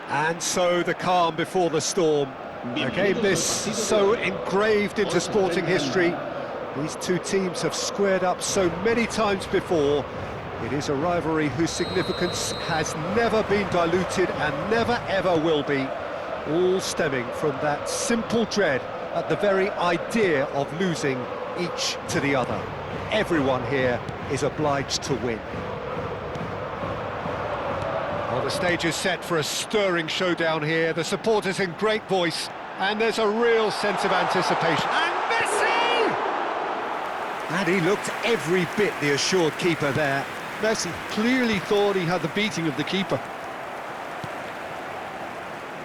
And so the calm before the storm. A game this so engraved into sporting history. These two teams have squared up so many times before. It is a rivalry whose significance has never been diluted and never ever will be. All stemming from that simple dread at the very idea of losing each to the other. Everyone here is obliged to win. Well, the stage is set for a stirring showdown here. The supporters in great voice, and there's a real sense of anticipation. And Messi! And he looked every bit the assured keeper there. Messi clearly thought he had the beating of the keeper.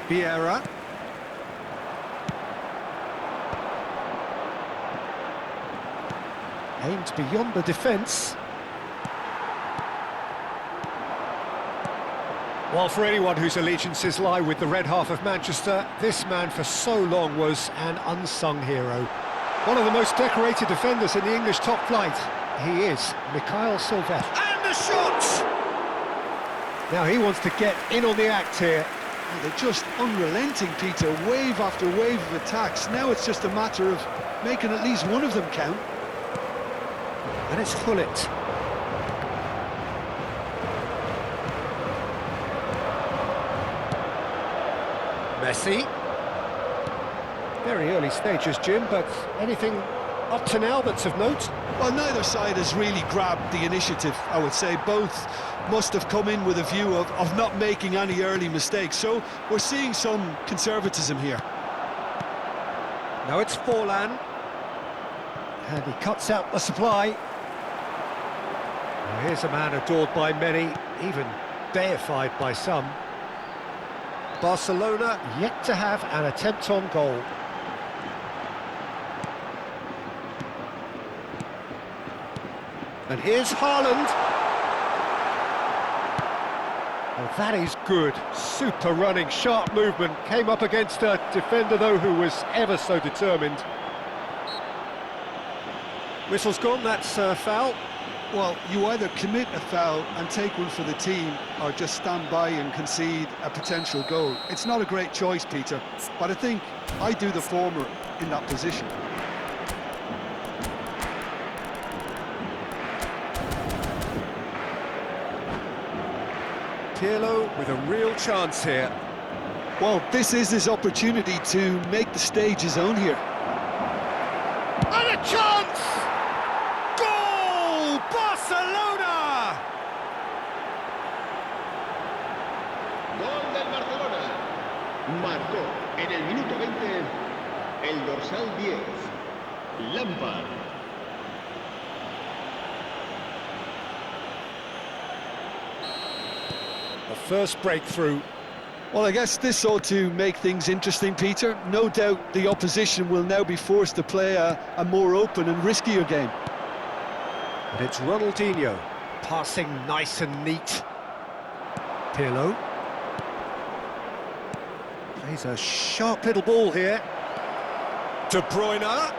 Vieira. Aimed beyond the defence. Well, for anyone whose allegiances lie with the red half of Manchester, this man for so long was an unsung hero. One of the most decorated defenders in the English top flight. He is Mikhail Sylvestre. And the shot! Now he wants to get in on the act here. They're just unrelenting, Peter. Wave after wave of attacks. Now it's just a matter of making at least one of them count. And it's Hullet. Messi. Very early stages, Jim, but anything up to now that's of note? Well, neither side has really grabbed the initiative, I would say. Both must have come in with a view of not making any early mistakes, so we're seeing some conservatism here. Now it's Forlan. And he cuts out the supply. Well, here's a man adored by many, even deified by some. Barcelona yet to have an attempt on goal. And here's Haaland. Well, that is good. Super running, sharp movement. Came up against a defender, though, who was ever so determined. Whistle's gone, that's foul. Well, you either commit a foul and take one for the team, or just stand by and concede a potential goal. It's not a great choice, Peter, but I think I do the former in that position. Pirlo with a real chance here. Well, this is his opportunity to make the stage his own here. And a chance! Goal! Barcelona! Gol del Barcelona. Marcó en el minuto 20 el dorsal 10, Lampard. The first breakthrough. Well, I guess this ought to make things interesting, Peter. No doubt the opposition will now be forced to play a more open and riskier game. And it's Ronaldinho, passing nice and neat. Pirlo. Plays a sharp little ball here. De Bruyne.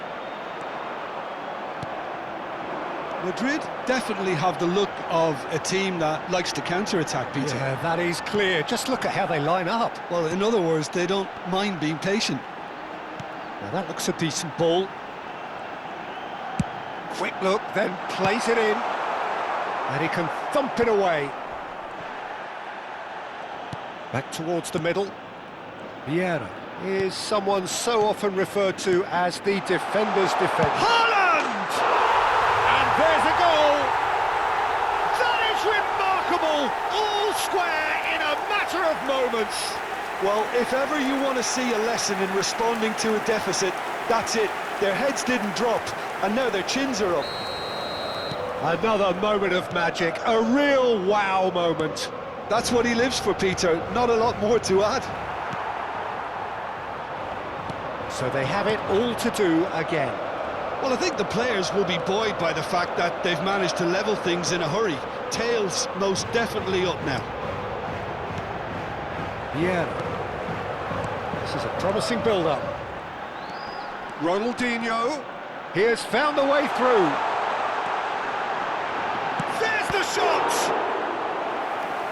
Madrid definitely have the look of a team that likes to counter-attack, Peter. Yeah, that is clear. Just look at how they line up. Well, in other words, they don't mind being patient. Now that looks a decent ball. Quick look, then plays it in. And he can thump it away. Back towards the middle. Vieira is someone so often referred to as the defender's defender. Haaland! And there's a goal! That is remarkable! All square in a matter of moments. Well, if ever you want to see a lesson in responding to a deficit, that's it. Their heads didn't drop, and now their chins are up. Another moment of magic, a real wow moment. That's what he lives for, Peter. Not a lot more to add. So they have it all to do again. Well, I think the players will be buoyed by the fact that they've managed to level things in a hurry. Tails most definitely up now. Yeah. This is a promising build-up. Ronaldinho. He has found the way through. There's the shot!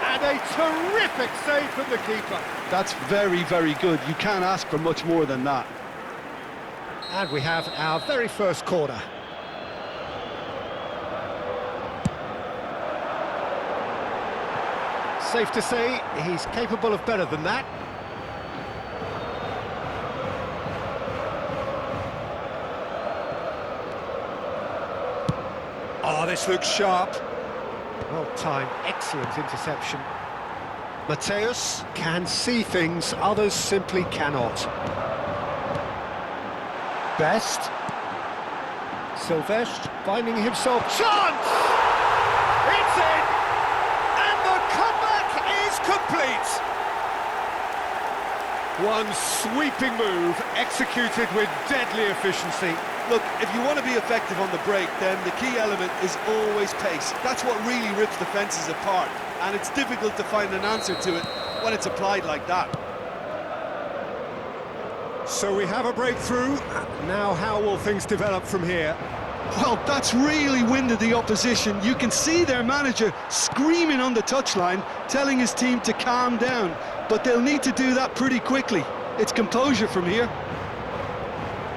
And a terrific save from the keeper. That's very, very good. You can't ask for much more than that. And we have our very first corner. Safe to say, he's capable of better than that. Oh, this looks sharp. Well timed, excellent interception. Mateus can see things others simply cannot. Best. Silvestre finding himself. Chance! It's in! And the comeback is complete! One sweeping move executed with deadly efficiency. Look, if you want to be effective on the break, then the key element is always pace. That's what really rips defences apart, and it's difficult to find an answer to it when it's applied like that. So we have a breakthrough. Now how will things develop from here? Well, that's really winded the opposition. You can see their manager screaming on the touchline, telling his team to calm down, but they'll need to do that pretty quickly. It's composure from here.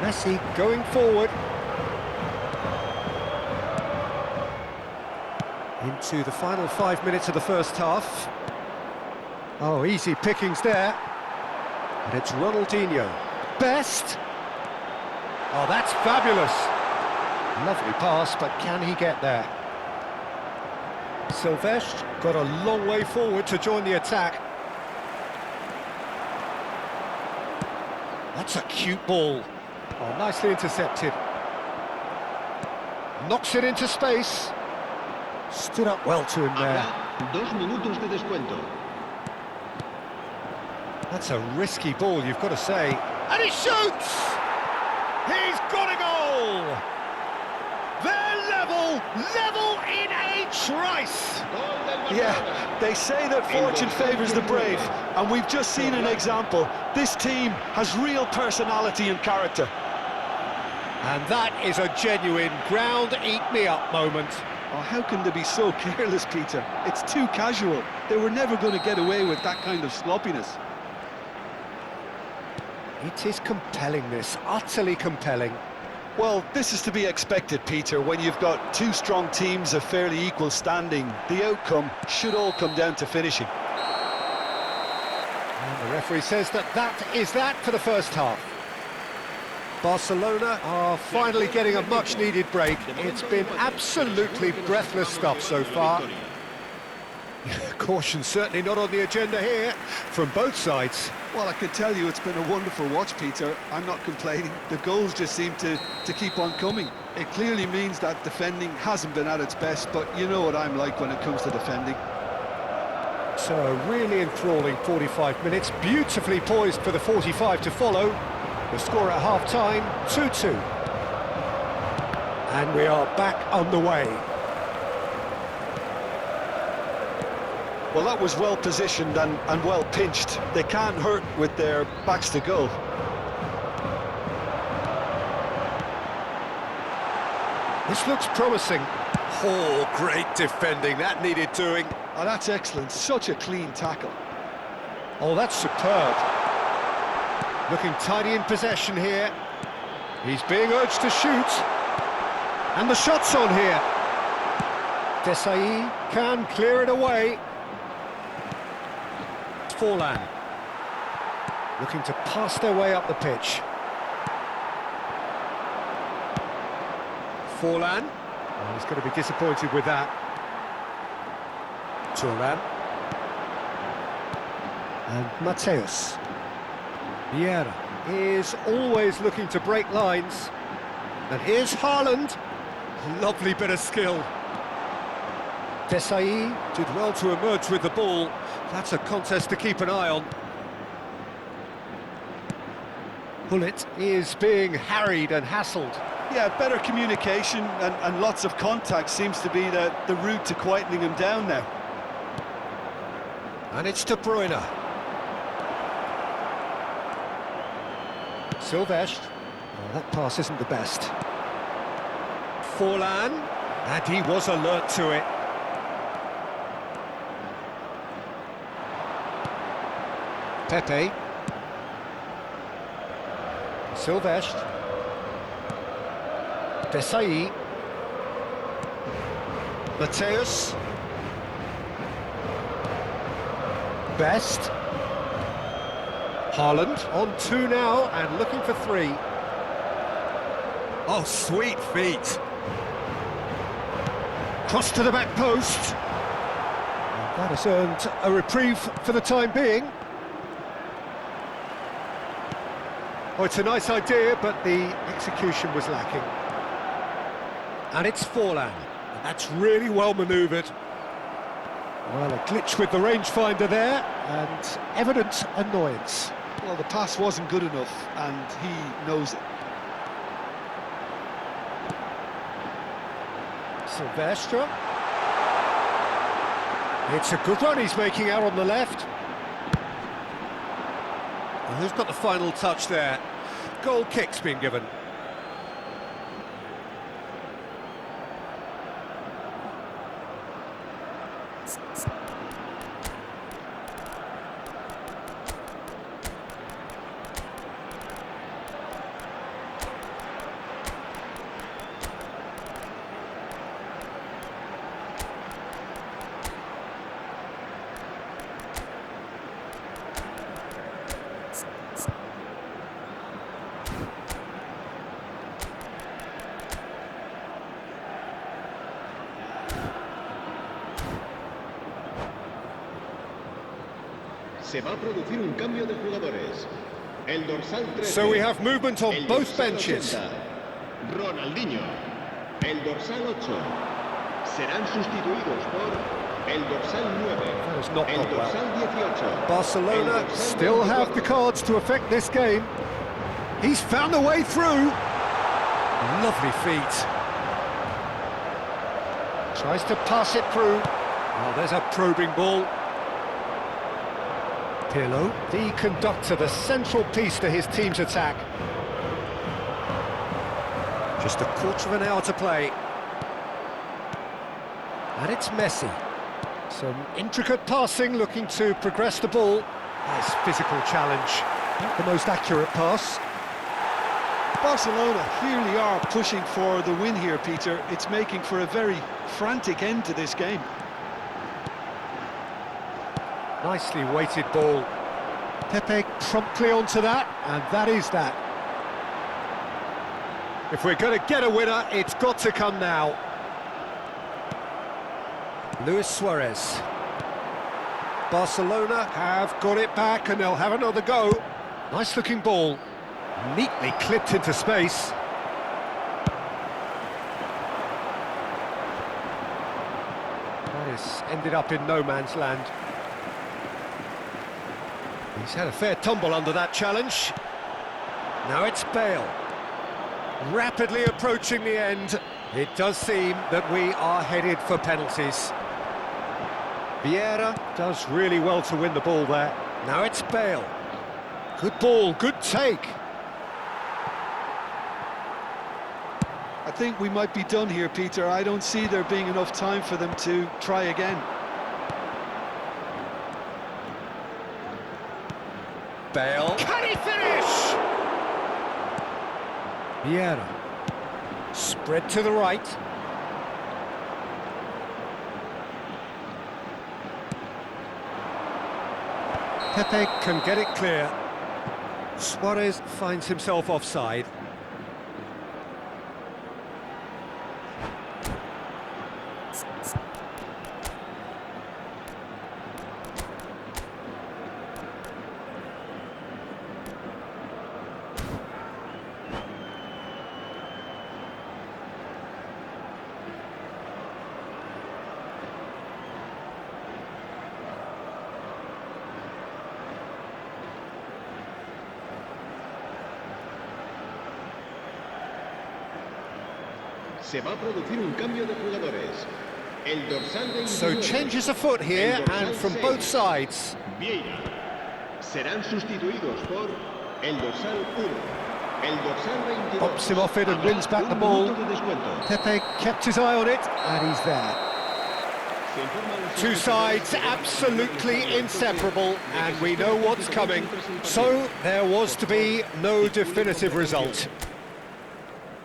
Messi going forward. Into the final 5 minutes of the first half. Oh, easy pickings there. And it's Ronaldinho. Best. Oh, that's fabulous. Lovely pass, but can he get there? Silvestre got a long way forward to join the attack. That's a cute ball. Oh, nicely intercepted. Knocks it into space. Stood up well to him there. Habrá 2 minutos de descuento. That's a risky ball, you've got to say. And he shoots! He's got a goal! They're level in a trice! Yeah, they say that fortune favours the brave, and we've just seen an example. This team has real personality and character. And that is a genuine ground-eat-me-up moment. Oh, how can they be so careless, Peter? It's too casual. They were never going to get away with that kind of sloppiness. It is compelling, this, utterly compelling. Well, this is to be expected, Peter, when you've got two strong teams of fairly equal standing. The outcome should all come down to finishing. And the referee says that is that for the first half. Barcelona are finally getting a much-needed break. It's been absolutely breathless stuff so far. Caution certainly not on the agenda here from both sides. Well, I can tell you it's been a wonderful watch, Peter. I'm not complaining. The goals just seem to keep on coming. It clearly means that defending hasn't been at its best, but you know what I'm like when it comes to defending. So a really enthralling 45 minutes, beautifully poised for the 45 to follow. The score at half-time, 2-2. And we are back on the way. Well, that was well positioned and well pinched. They can't hurt with their backs to goal. This looks promising. Oh, great defending, that needed doing. Oh, that's excellent, such a clean tackle. Oh, that's superb. Looking tidy in possession here. He's being urged to shoot. And the shot's on here. Desai can clear it away. Forlan looking to pass their way up the pitch. Forlan, oh, he's going to be disappointed with that. Turan and Mateus. Vieira is always looking to break lines, and here's Haaland. Lovely bit of skill. Desai did well to emerge with the ball. That's a contest to keep an eye on. Pullet is being harried and hassled. Yeah, better communication and lots of contact seems to be the route to quietening him down now. And it's De Bruyne. Sylvestre. Oh, that pass isn't the best. Forlan. And he was alert to it. Pepe. Sylvestre. Desai. Mateus. Best. Haaland on 2 now and looking for 3. Oh, sweet feet. Cross to the back post. And that has earned a reprieve for the time being. Oh, it's a nice idea, but the execution was lacking. And it's Forlan. And that's really well manoeuvred. Well, a glitch with the rangefinder there, and evident annoyance. Well, the pass wasn't good enough, and he knows it. Sylvestre. It's a good run he's making out on the left. And who's got the final touch there? Goal kick's been given. Se va a producir un cambio de jugadores. El dorsal 13. So we have movement on el both dorsal benches. 80, Ronaldinho. El dorsal 8. Serán sustituidos por el dorsal 9. That has not el gone well. dorsal 18. Barcelona el dorsal still have the 24. cards to affect this game. He's found a way through. Lovely feet. Tries to pass it through. Oh, there's a probing ball. Pirlo, the conductor, the central piece to his team's attack. Just a quarter of an hour to play. And it's Messi. Some intricate passing, looking to progress the ball. Nice physical challenge. Not the most accurate pass. Barcelona clearly are pushing for the win here, Peter. It's making for a very frantic end to this game. Nicely weighted ball. Pepe promptly onto that, and that is that. If we're going to get a winner, it's got to come now. Luis Suarez. Barcelona have got it back, and they'll have another go. Nice looking ball. Neatly clipped into space. That has ended up in no man's land. He's had a fair tumble under that challenge. Now it's Bale. Rapidly approaching the end. It does seem that we are headed for penalties. Vieira does really well to win the ball there. Now it's Bale. Good ball, good take. I think we might be done here, Peter. I don't see there being enough time for them to try again. Bale. Can he finish? Vieira. Spread to the right. Pepe can get it clear. Suarez finds himself offside. Se va a producir un cambio de jugadores. El dorsal 29. So changes afoot here, and from both sides. Vieira. Serán sustituidos por el dorsal 1. El dorsal 22. Pops him off it and wins back the ball. Pepe kept his eye on it, and he's there. Two sides absolutely inseparable, and we know what's coming. So there was to be no definitive result.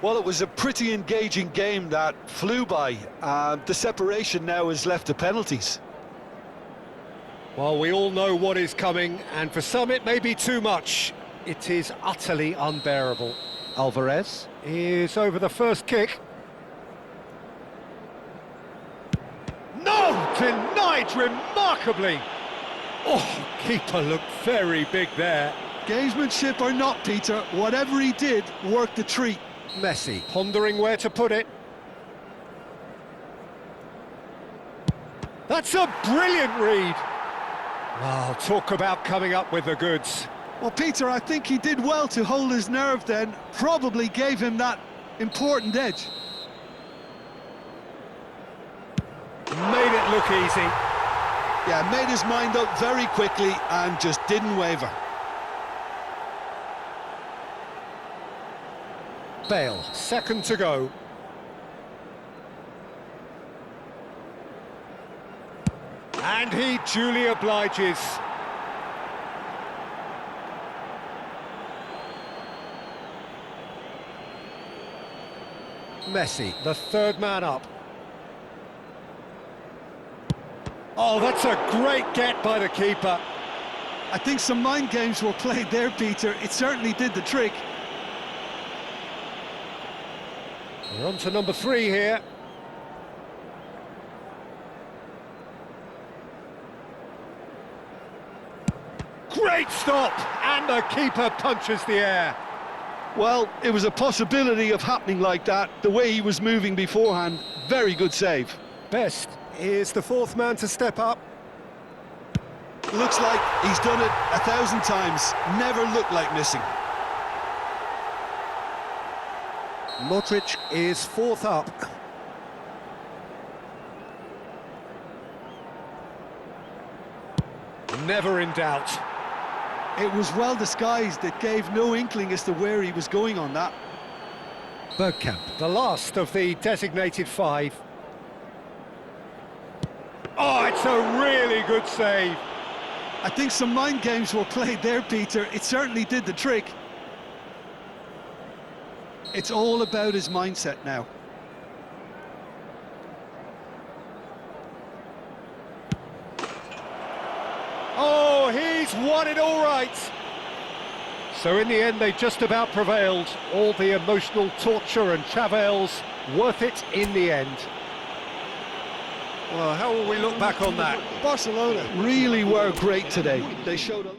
Well, it was a pretty engaging game that flew by. The separation now is left to penalties. Well, we all know what is coming, and for some it may be too much. It is utterly unbearable. Alvarez is over the first kick. No! Denied remarkably! Oh, keeper looked very big there. Gamesmanship or not, Peter, whatever he did worked a treat. Messi pondering where to put it. That's a brilliant read! Well, talk about coming up with the goods. Well, Peter, I think he did well to hold his nerve then. Probably gave him that important edge. Made it look easy. Yeah, made his mind up very quickly and just didn't waver. Bale, second to go. And he duly obliges. Messi, the third man up. Oh, that's a great get by the keeper. I think some mind games were played there, Peter. It certainly did the trick. We're on to number 3 here. Great stop! And the keeper punches the air. Well, it was a possibility of happening like that. The way he was moving beforehand, very good save. Best is the fourth man to step up. Looks like he's done it 1,000 times. Never looked like missing. Modric is fourth up. Never in doubt. It was well disguised. It gave no inkling as to where he was going on that. Bergkamp, the last of the designated 5. Oh, it's a really good save. I think some mind games were played there, Peter. It certainly did the trick. It's all about his mindset now. Oh, he's won it all right. So in the end, they just about prevailed. All the emotional torture and travails, worth it in the end. Well, how will we look back on that? Barcelona really were great today. They showed a...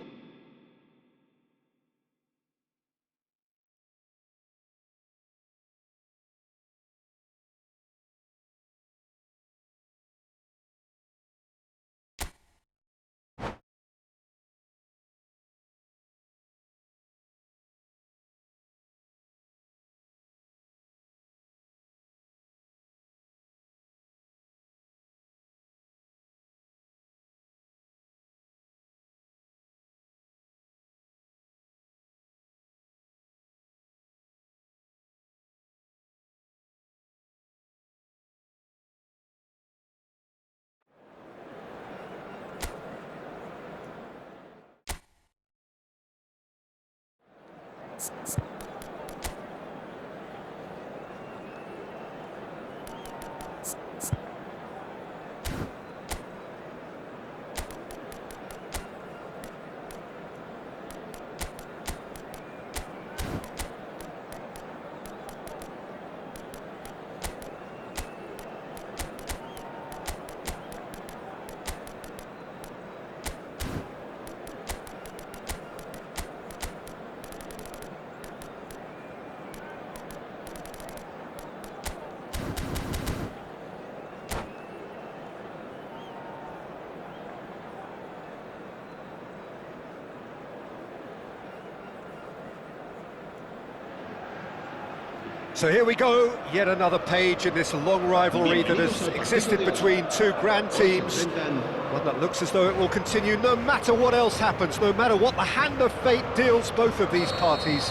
So here we go, yet another page in this long rivalry that has existed between two grand teams. One that looks as though it will continue no matter what else happens, no matter what the hand of fate deals both of these parties.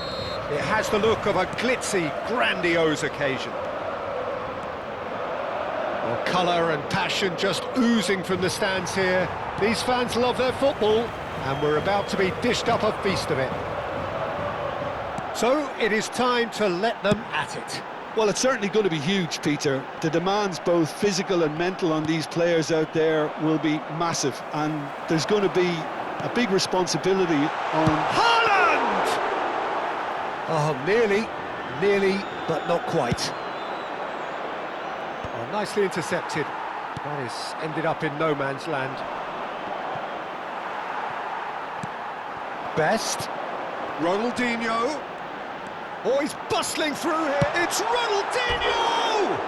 It has the look of a glitzy, grandiose occasion. Well, colour and passion just oozing from the stands here. These fans love their football, and we're about to be dished up a feast of it. So it is time to let them at it. Well, it's certainly going to be huge, Peter. The demands, both physical and mental, on these players out there will be massive, and there's going to be a big responsibility on... Haaland! Oh, nearly, but not quite. Oh, nicely intercepted. That is ended up in no man's land. Best. Ronaldinho. Oh, he's bustling through here. It's Ronaldinho!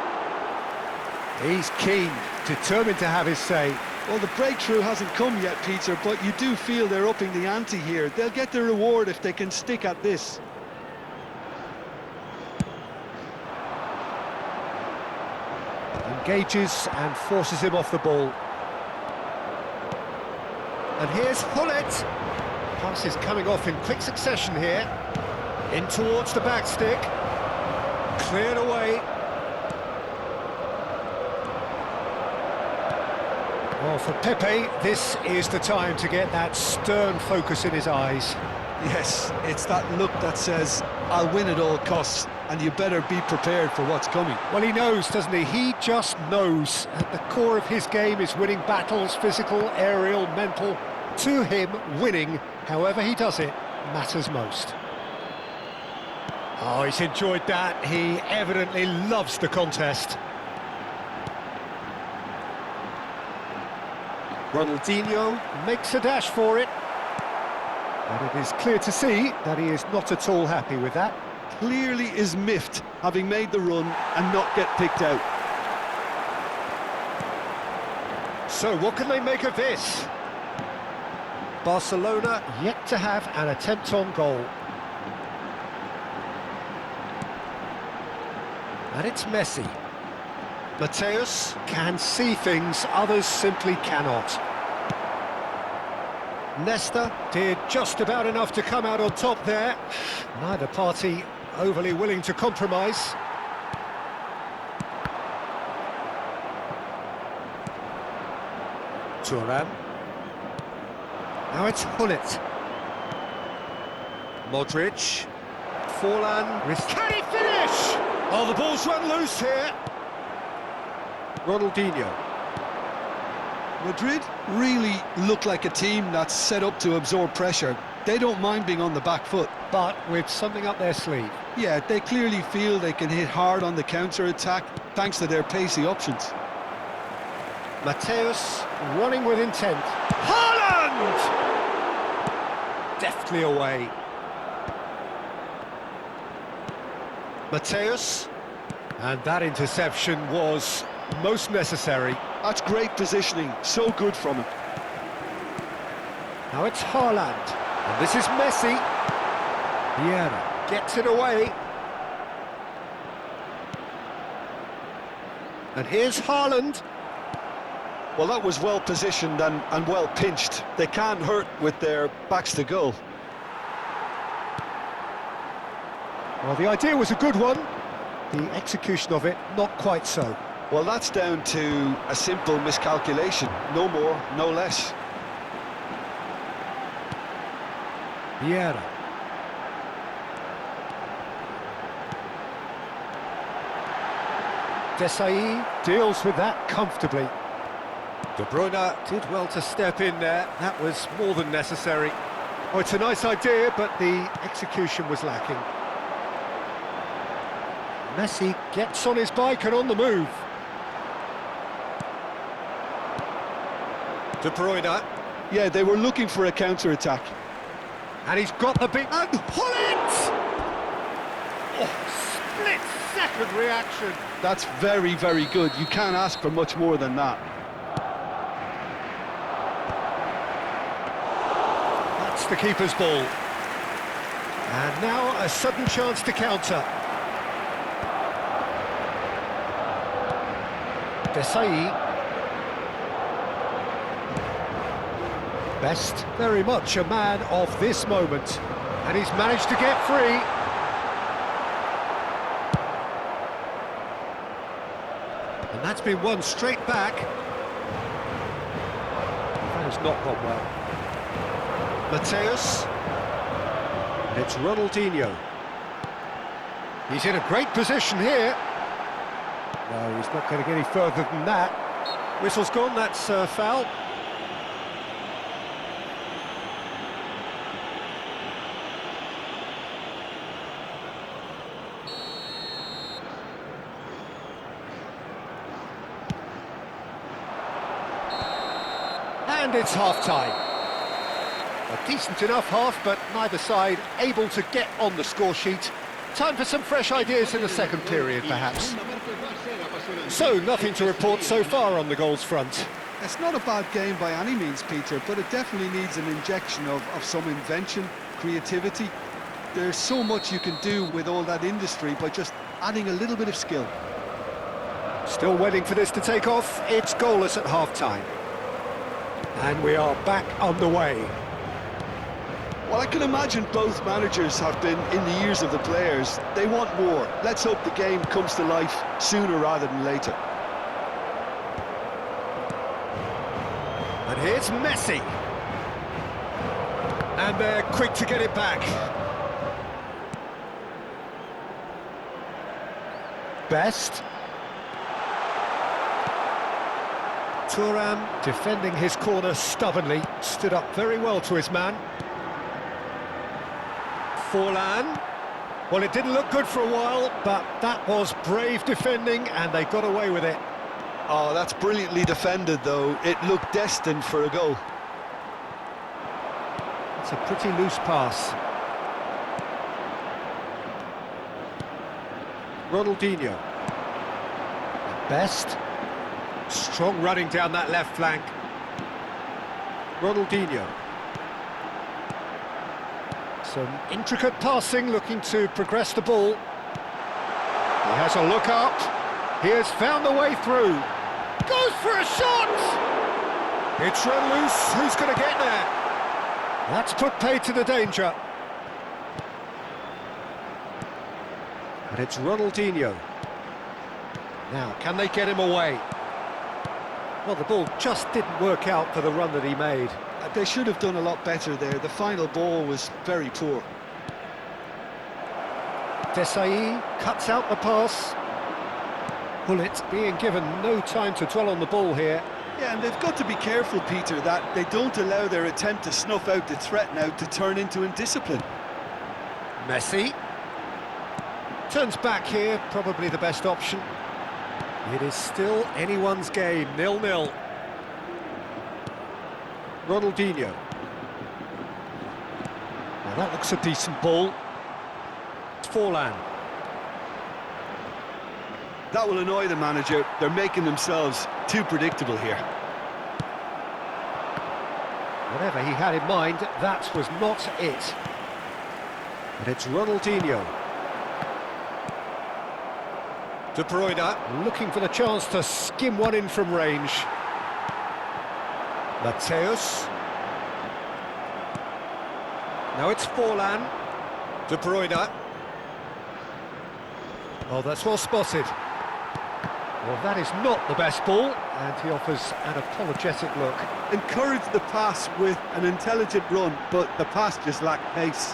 He's keen, determined to have his say. Well, the breakthrough hasn't come yet, Peter, but you do feel they're upping the ante here. They'll get the reward if they can stick at this. Engages and forces him off the ball. And here's Hullet. Passes coming off in quick succession here. In towards the back stick. Cleared away. Well, for Pepe, this is the time to get that stern focus in his eyes. Yes, it's that look that says, I'll win at all costs, and you better be prepared for what's coming. Well, he knows, doesn't he? He just knows. At the core of his game is winning battles, physical, aerial, mental. To him, winning, however he does it, matters most. Oh, he's enjoyed that. He evidently loves the contest. Ronaldinho makes a dash for it. But it is clear to see that he is not at all happy with that. Clearly is miffed, having made the run and not get picked out. So what can they make of this? Barcelona yet to have an attempt on goal. And it's Messi. Mateus can see things others simply cannot. Nesta did just about enough to come out on top there. Neither party overly willing to compromise. Thuram. Now it's Hullet. Modric. Forlan. Can he finish? Oh, the ball's run loose here. Ronaldinho. Madrid really look like a team that's set up to absorb pressure. They don't mind being on the back foot. But with something up their sleeve. Yeah, they clearly feel they can hit hard on the counter-attack thanks to their pacey options. Mateus running with intent. Haaland! Deftly away. Mateus. And that interception was most necessary. That's great positioning, so good from him. Now it's Haaland, and this is Messi. Vieira gets it away. And here's Haaland. Well, that was well positioned and well pinched. They can't hurt with their backs to goal. Well, the idea was a good one. The execution of it, not quite so. Well, that's down to a simple miscalculation. No more, no less. Vieira. Desai deals with that comfortably. De Bruyne did well to step in there. That was more than necessary. Oh, it's a nice idea, but the execution was lacking. Messi gets on his bike and on the move. De Bruyne. Yeah, they were looking for a counter-attack. And he's got the big... And Hullet! Oh, split-second reaction. That's very, very good. You can't ask for much more than that. That's the keeper's ball. And now a sudden chance to counter. Desai. Best, very much a man of this moment. And he's managed to get free. And that's been won straight back. That has not gone well. Mateus. And it's Ronaldinho. He's in a great position here. No, he's not going to get any further than that. Whistle's gone, that's foul. And it's half-time. A decent enough half, but neither side able to get on the score sheet. Time for some fresh ideas in the second period, perhaps. So, nothing to report so far on the goals front. It's not a bad game by any means, Peter, but it definitely needs an injection of some invention, creativity. There's so much you can do with all that industry by just adding a little bit of skill. Still waiting for this to take off. It's goalless at half-time. And we are back underway. Well, I can imagine both managers have been in the ears of the players. They want more. Let's hope the game comes to life sooner rather than later. And here's Messi. And they're quick to get it back. Best. Thuram defending his corner stubbornly, stood up very well to his man. Forlan. Well, it didn't look good for a while, but that was brave defending and they got away with it. Oh, that's brilliantly defended, though. It looked destined for a goal. It's a pretty loose pass. Ronaldinho. Best. Strong running down that left flank. Ronaldinho. Some intricate passing, looking to progress the ball. He has a look up. He has found the way through. Goes for a shot! It's run loose. Who's going to get there? That's put paid to the danger. And it's Ronaldinho. Now, can they get him away? Well, the ball just didn't work out for the run that he made. They should have done a lot better there. The final ball was very poor. Desai cuts out the pass. Bullet being given no time to dwell on the ball here. Yeah, and they've got to be careful, Peter, that they don't allow their attempt to snuff out the threat now to turn into indiscipline. Messi. Turns back here, probably the best option. It is still anyone's game, 0-0. Ronaldinho. Now that looks a decent ball. Forlan. That will annoy the manager. They're making themselves too predictable here. Whatever he had in mind, that was not it. And it's Ronaldinho. De Bruyne looking for the chance to skim one in from range. Mateus. Now it's Forlan. De Bruyne. Oh, that's well spotted. Well, that is not the best ball, and he offers an apologetic look. Encourage the pass with an intelligent run, but the pass just lacked pace.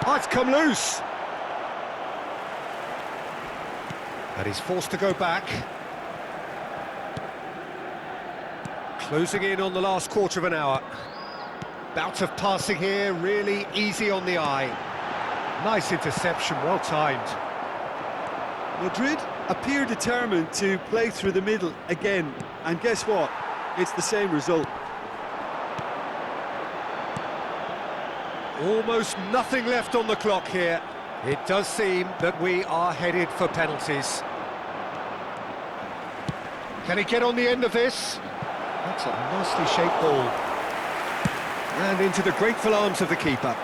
Oh, it's come loose. And he's forced to go back. Closing in on the last quarter of an hour. Bout of passing here, really easy on the eye. Nice interception, well timed. Madrid appear determined to play through the middle again, and guess what? It's the same result. Almost nothing left on the clock here. It does seem that we are headed for penalties. Can he get on the end of this? That's a nicely shaped ball. And into the grateful arms of the keeper.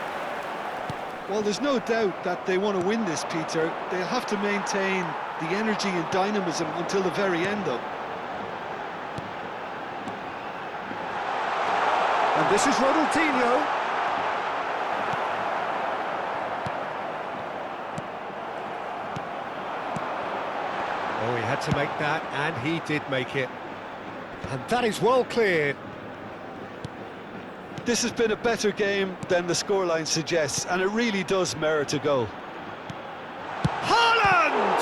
Well, there's no doubt that they want to win this, Peter. They'll have to maintain the energy and dynamism until the very end, though. And this is Ronaldinho. Oh, he had to make that, and he did make it. And that is well cleared. This has been a better game than the scoreline suggests, and it really does merit a goal. Haaland!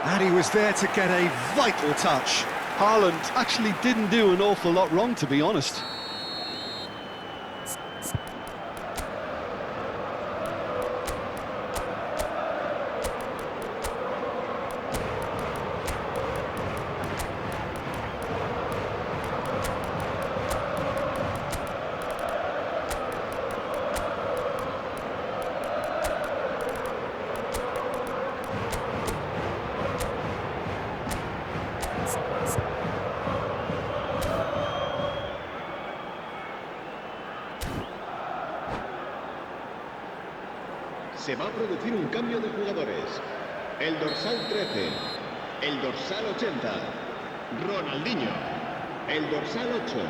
And he was there to get a vital touch. Haaland actually didn't do an awful lot wrong, to be honest. Se va a producir un cambio de jugadores. El dorsal 13, el dorsal 80, Ronaldinho, el dorsal 8,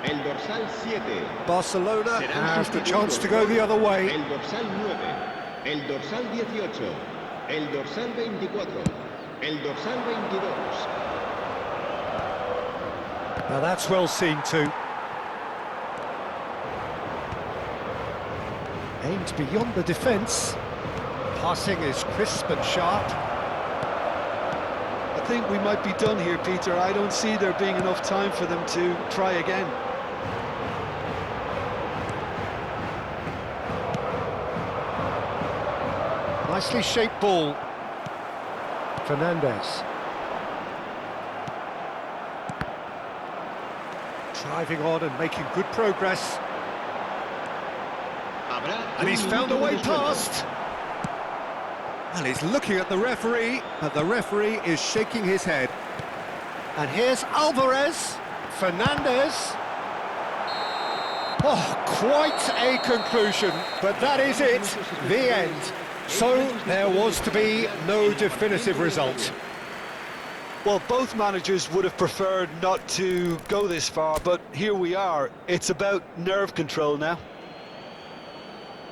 el dorsal 7. Barcelona have the chance to go the other way. El dorsal 9, el dorsal 18, el dorsal 24, el dorsal 22. Now that's well seen too. Aimed beyond the defence. Passing is crisp and sharp. I think we might be done here, Peter. I don't see there being enough time for them to try again. Nicely shaped ball. Fernandes. Driving on and making good progress. And he's found a way past. And he's looking at the referee, but the referee is shaking his head. And here's Alvarez, Fernandes. Oh, quite a conclusion, but that is it, the end. So there was to be no definitive result. Well, both managers would have preferred not to go this far, but here we are. It's about nerve control now.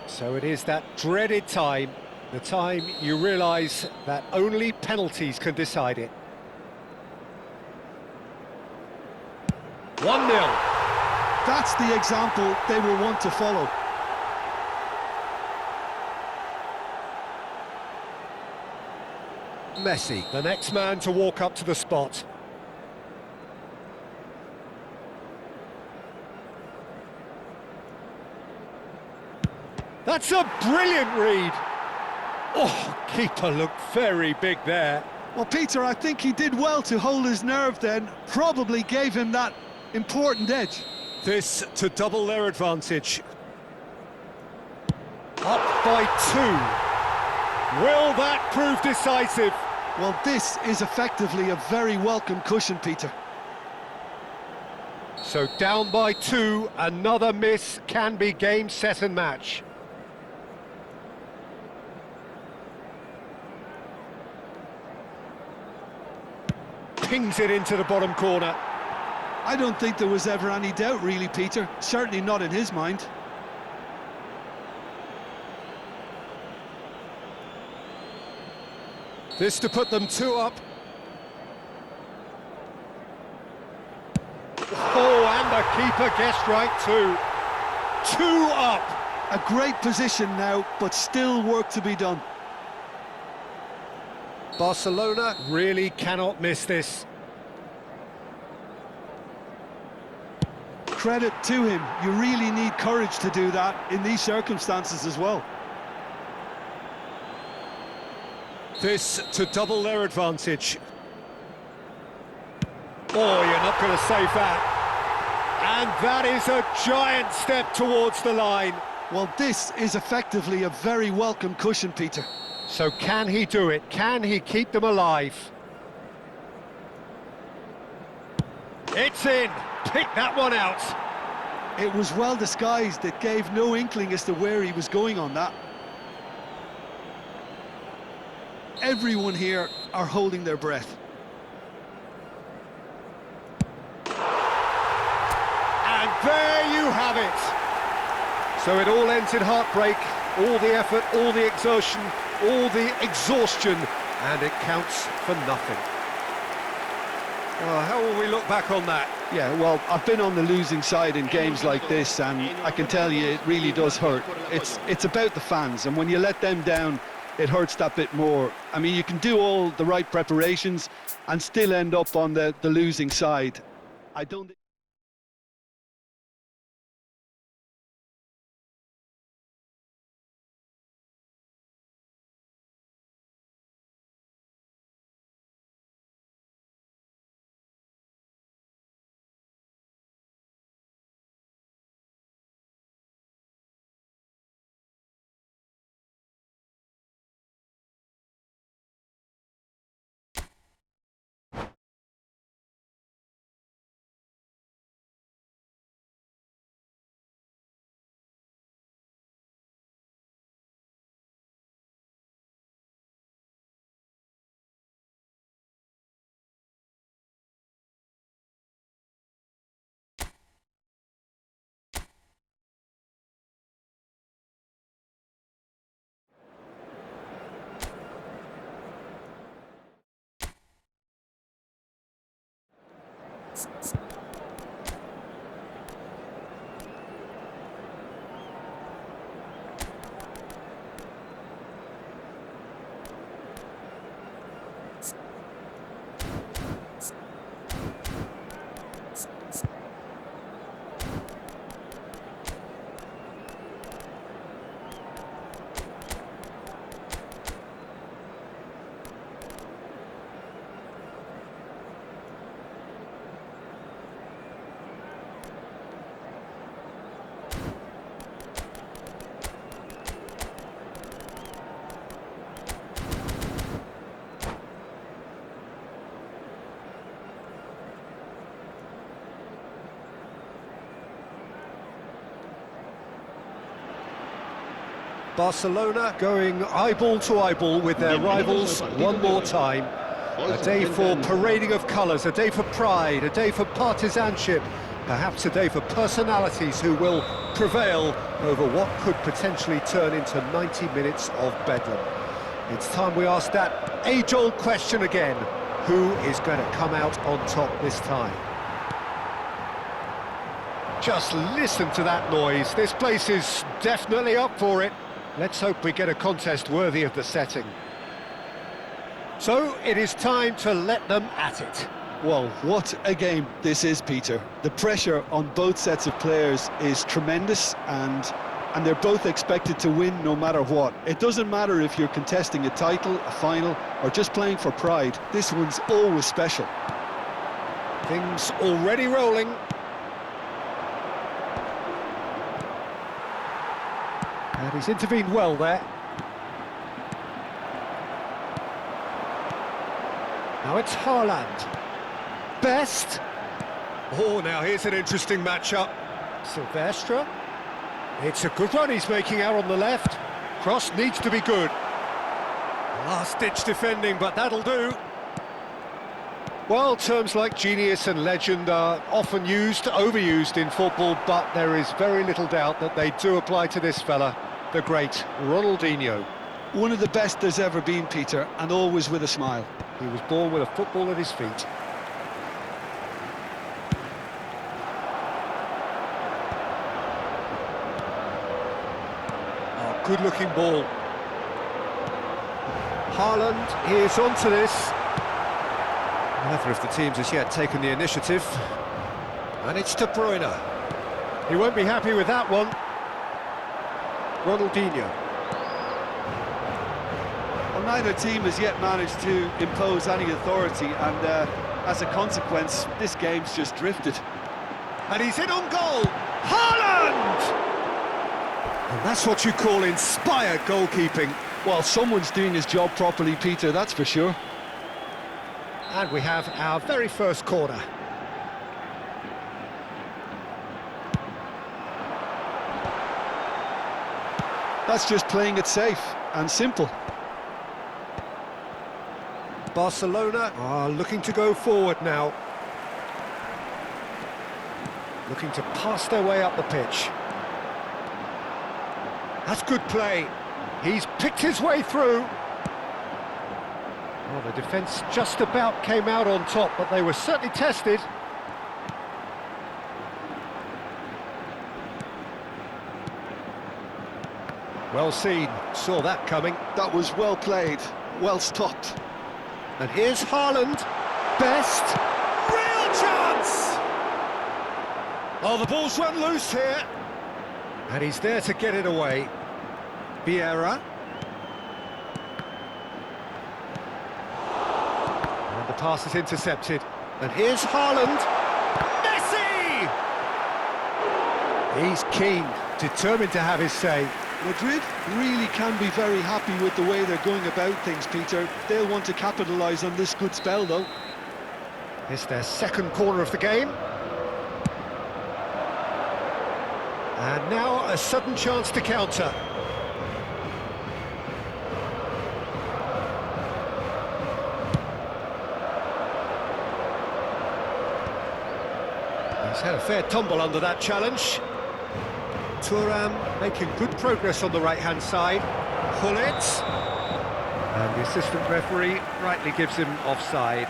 So it is that dreaded time, the time you realise that only penalties can decide it. 1-0. That's the example they will want to follow. Messi, the next man to walk up to the spot. That's a brilliant read. Oh, keeper looked very big there. Well, Peter, I think he did well to hold his nerve then. Probably gave him that important edge. This to double their advantage. Up by 2. Will that prove decisive? Well, this is effectively a very welcome cushion, Peter. So down by 2, another miss can be game, set and match. Pings it into the bottom corner. I don't think there was ever any doubt, really, Peter. Certainly not in his mind. This to put them 2 up. Oh, and the keeper guessed right too. 2 up. A great position now, but still work to be done. Barcelona really cannot miss this. Credit to him. You really need courage to do that in these circumstances as well. This to double their advantage. Oh, you're not going to save that. And that is a giant step towards the line. Well, this is effectively a very welcome cushion, Peter. So can he do it? Can he keep them alive? It's in. Pick that one out. It was well disguised. It gave no inkling as to where he was going on that. Everyone here are holding their breath. And there you have it. So it all ends in heartbreak, all the effort, all the exertion, all the exhaustion, and it counts for nothing. Well, how will we look back on that? Yeah, well, I've been on the losing side in games like this, and I can tell you it really does hurt. It's about the fans, and when you let them down, it hurts that bit more. I mean, you can do all the right preparations and still end up on the losing side. I don't... Barcelona going eyeball to eyeball with their rivals one more time. A day for parading of colours, a day for pride, a day for partisanship, perhaps a day for personalities who will prevail over what could potentially turn into 90 minutes of bedlam. It's time we ask that age-old question again: who is going to come out on top this time? Just listen to that noise. This place is definitely up for it. Let's hope we get a contest worthy of the setting. So, it is time to let them at it. Well, what a game this is, Peter. The pressure on both sets of players is tremendous, and they're both expected to win no matter what. It doesn't matter if you're contesting a title, a final, or just playing for pride. This one's always special. Things already rolling. And he's intervened well there. Now it's Haaland. Best. Oh, now here's an interesting matchup. Silvestre. It's a good run he's making out on the left. Cross needs to be good. Last-ditch defending, but that'll do. Well, terms like genius and legend are often used, overused in football, but there is very little doubt that they do apply to this fella, the great Ronaldinho. One of the best there's ever been, Peter, and always with a smile. He was born with a football at his feet. Oh, good-looking ball. Haaland is onto this. Neither of the teams has yet taken the initiative. And it's De Bruyne. He won't be happy with that one. Ronaldinho. Well, neither team has yet managed to impose any authority, and as a consequence, this game's just drifted. And he's in on goal! Haaland! And that's what you call inspired goalkeeping. Well, someone's doing his job properly, Peter, that's for sure. And we have our very first corner. That's just playing it safe and simple. Barcelona are looking to go forward now. Looking to pass their way up the pitch. That's good play. He's picked his way through. Well, the defence just about came out on top, but they were certainly tested. Well seen, saw that coming. That was well played, well stopped. And here's Haaland. Best. Real chance! Oh, the ball's run loose here. And he's there to get it away. Vieira. And the pass is intercepted. And here's Haaland. Messi! He's keen, determined to have his say. Madrid really can be very happy with the way they're going about things, Peter. They'll want to capitalise on this good spell, though. It's their second corner of the game. And now a sudden chance to counter. He's had a fair tumble under that challenge. Thuram making good progress on the right-hand side. Gullit. And the assistant referee rightly gives him offside.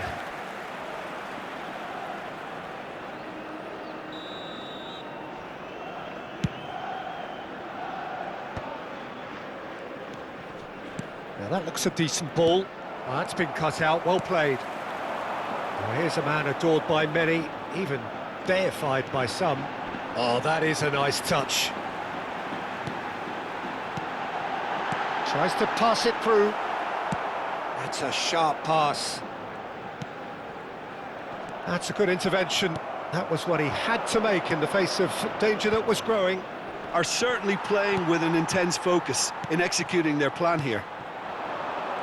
Now that looks a decent ball. Oh, that's been cut out, well played. Well, here's a man adored by many, even deified by some. Oh, that is a nice touch. Tries to pass it through. That's a sharp pass. That's a good intervention. That was what he had to make in the face of danger that was growing. Are certainly playing with an intense focus in executing their plan here.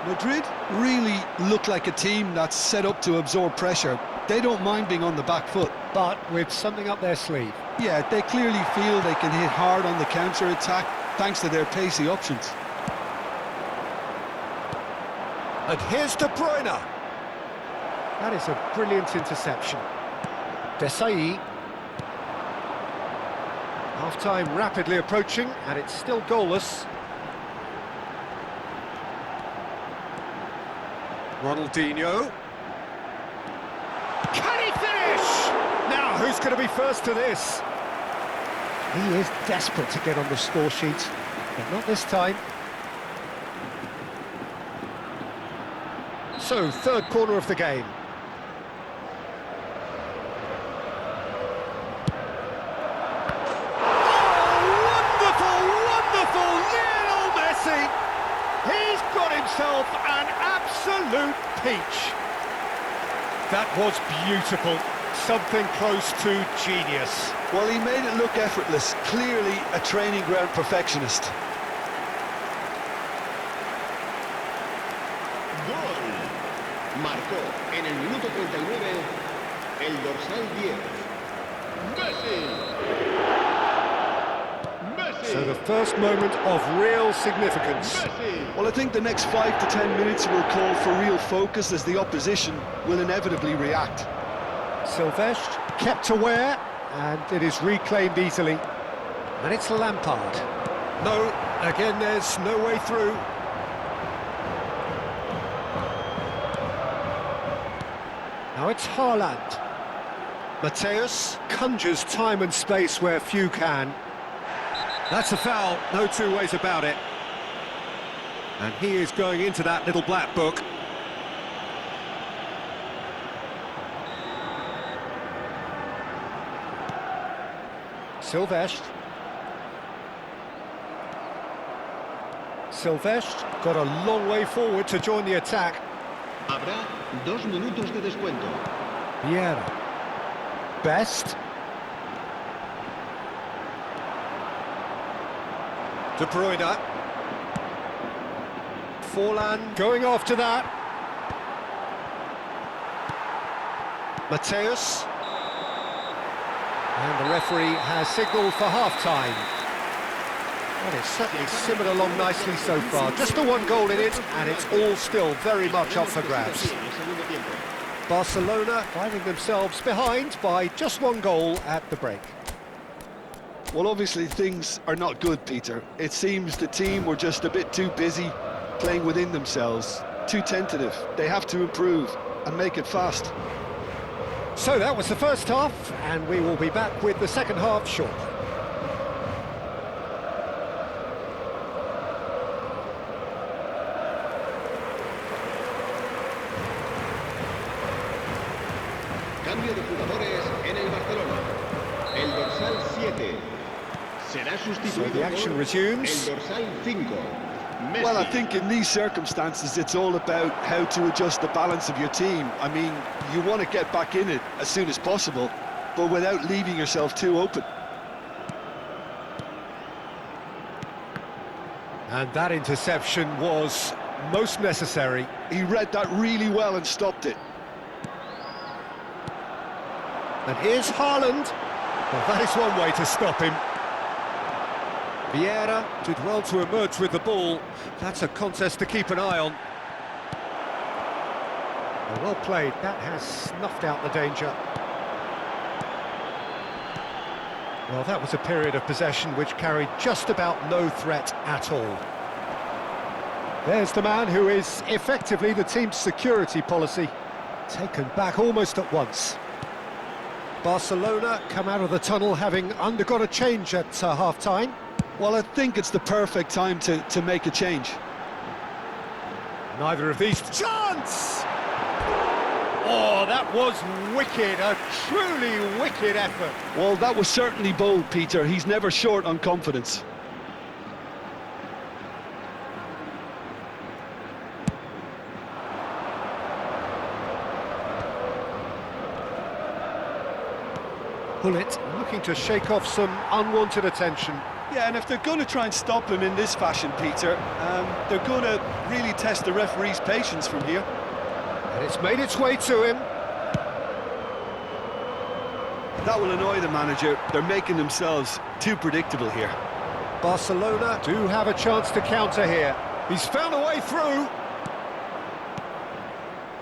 Madrid really look like a team that's set up to absorb pressure. They don't mind being on the back foot. But with something up their sleeve. Yeah, they clearly feel they can hit hard on the counter-attack thanks to their pacey options. And here's De Bruyne. That is a brilliant interception. Desai. Half-time rapidly approaching, and it's still goalless. Ronaldinho. Can he finish? Now, who's going to be first to this? He is desperate to get on the score sheet, but not this time. So, third corner of the game. He's got himself an absolute peach. That was beautiful, something close to genius. Well, he made it look effortless, clearly a training ground perfectionist. Gol. Marcó en el minuto 39 el dorsal 10. Messi. So the first moment of real significance. Well, I think the next 5 to 10 minutes will call for real focus as the opposition will inevitably react. Silvestre kept aware, and it is reclaimed easily. And it's Lampard. No, again there's no way through. Now it's Haaland. Mateus conjures time and space where few can. That's a foul, no two ways about it. And he is going into that little black book. Silvestre. Silvestre got a long way forward to join the attack. Habrá 2 minutos de descuento. Vieira. Best. De Bruyne. Forlan going after that. Mateus. And the referee has signalled for half-time. Well, it's certainly simmered along nicely so far. Just the one goal in it, and it's all still very much up for grabs. Barcelona finding themselves behind by just one goal at the break. Well, obviously things are not good, Peter. It seems the team were just a bit too busy playing within themselves, too tentative. They have to improve and make it fast. So that was the first half, and we will be back with the second half shortly. Cambio de jugadores en el Barcelona. El dorsal 7 será sustituido So the action por resumes. el dorsal 5. Messi. Well, I think in these circumstances, it's all about how to adjust the balance of your team. I mean, you want to get back in it as soon as possible, but without leaving yourself too open. And that interception was most necessary. He read that really well and stopped it. And here's Haaland. Well, that is one way to stop him. Vieira did well to emerge with the ball. That's a contest to keep an eye on. Well played. That has snuffed out the danger. Well, that was a period of possession which carried just about no threat at all. There's the man who is effectively the team's security policy. Taken back almost at once. Barcelona come out of the tunnel having undergone a change at half-time. Well, I think it's the perfect time to make a change. Neither of these... Chance! Oh, that was wicked, a truly wicked effort. Well, that was certainly bold, Peter. He's never short on confidence. Bullet looking to shake off some unwanted attention. Yeah, and if they're going to try and stop him in this fashion, Peter, they're going to really test the referee's patience from here. And it's made its way to him. That will annoy the manager. They're making themselves too predictable here. Barcelona do have a chance to counter here. He's found a way through.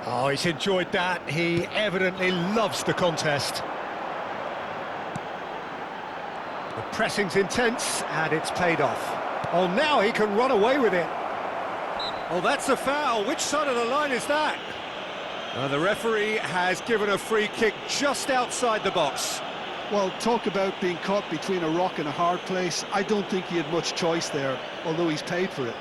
Oh, he's enjoyed that. He evidently loves the contest. The pressing's intense, and it's paid off. Oh, now he can run away with it. Oh, that's a foul. Which side of the line is that? The referee has given a free kick just outside the box. Well, talk about being caught between a rock and a hard place. I don't think he had much choice there, although he's paid for it.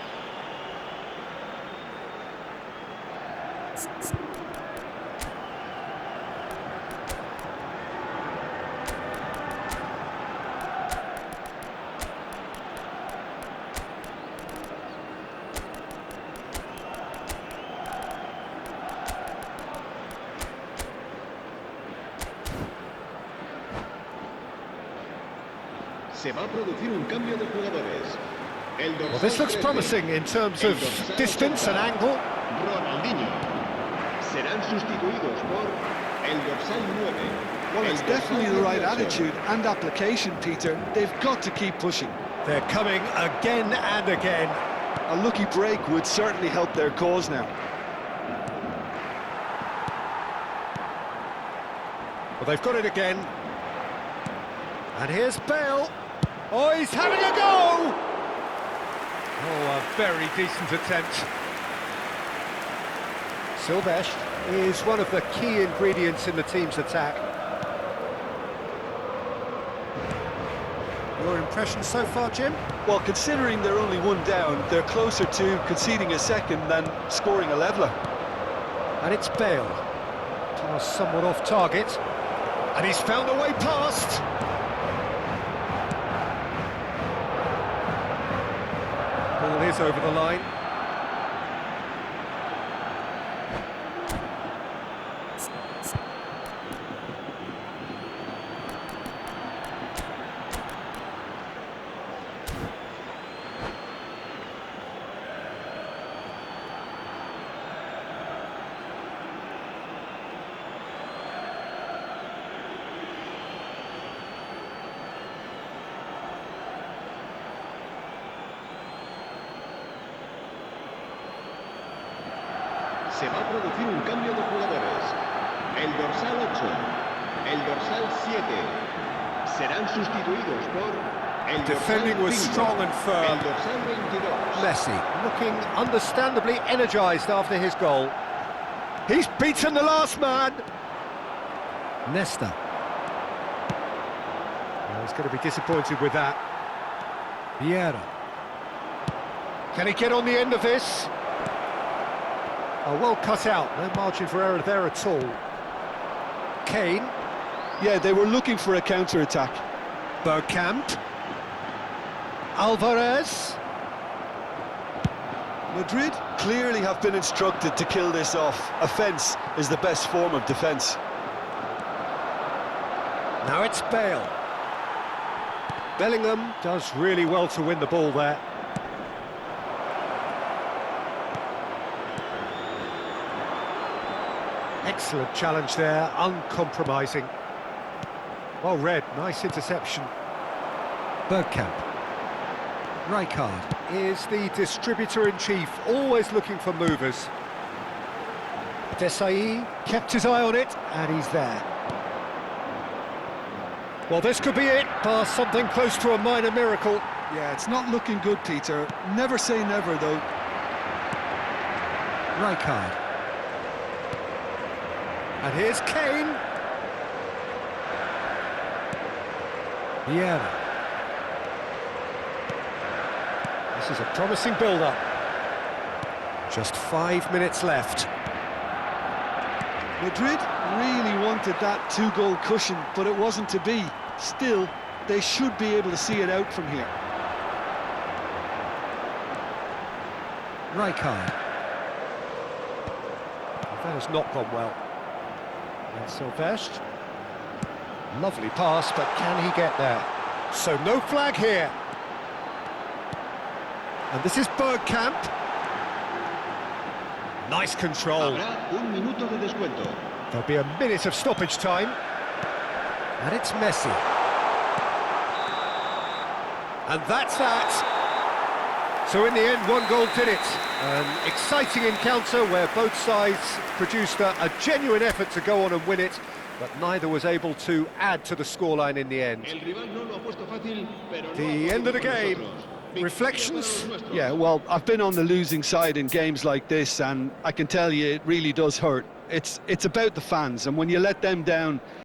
Se va a producir un cambio de jugadores. El dorsal Well, this looks 13, promising in terms of distance and angle. Ronaldinho. Serán sustituidos por el dorsal 9. Well, it's definitely the right attitude and application, Peter. They've got to keep pushing. They're coming again and again. A lucky break would certainly help their cause now. Well, they've got it again. And here's Bale. Oh, he's having a go! Oh, a very decent attempt. Silvesh is one of the key ingredients in the team's attack. Your impression so far, Jim? Well, considering they're only one down, they're closer to conceding a second than scoring a leveller. And it's Bale. Pass somewhat off target. And he's found a way past. Ball is over the line. Se va a producir un cambio de jugadores. El dorsal 8, el dorsal 7 serán sustituidos por el Defending dorsal was 5, strong and firm. el dorsal 22. Messi looking understandably energised after his goal. He's beaten the last man. Nesta. Well, he's going to be disappointed with that. Vieira. Can he get on the end of this? Oh, well cut out. No margin for error there at all. Kane. Yeah, they were looking for a counter-attack. Bergkamp. Alvarez. Madrid clearly have been instructed to kill this off. Offence is the best form of defence. Now it's Bale. Bellingham does really well to win the ball there. Excellent challenge there, uncompromising. Well read, nice interception. Bergkamp. Rijkaard is the distributor-in-chief, always looking for movers. Desai kept his eye on it, and he's there. Well, this could be it, past something close to a minor miracle. Yeah, it's not looking good, Peter. Never say never, though. Rijkaard. And here's Kane. Vieira. This is a promising build-up. Just 5 minutes left. Madrid really wanted that two-goal cushion, but it wasn't to be. Still, they should be able to see it out from here. Rijkaard. That has not gone well. And Silvestre. Lovely pass, but can he get there? So no flag here. And this is Bergkamp. Nice control. Habrá un minuto de descuento. There'll be a minute of stoppage time. And it's Messi. And that's that. So in the end, one goal did it. An exciting encounter where both sides produced a genuine effort to go on and win it, but neither was able to add to the scoreline in the end. The end of the game. Reflections? Yeah, well, I've been on the losing side in games like this, and I can tell you it really does hurt. It's about the fans, and when you let them down,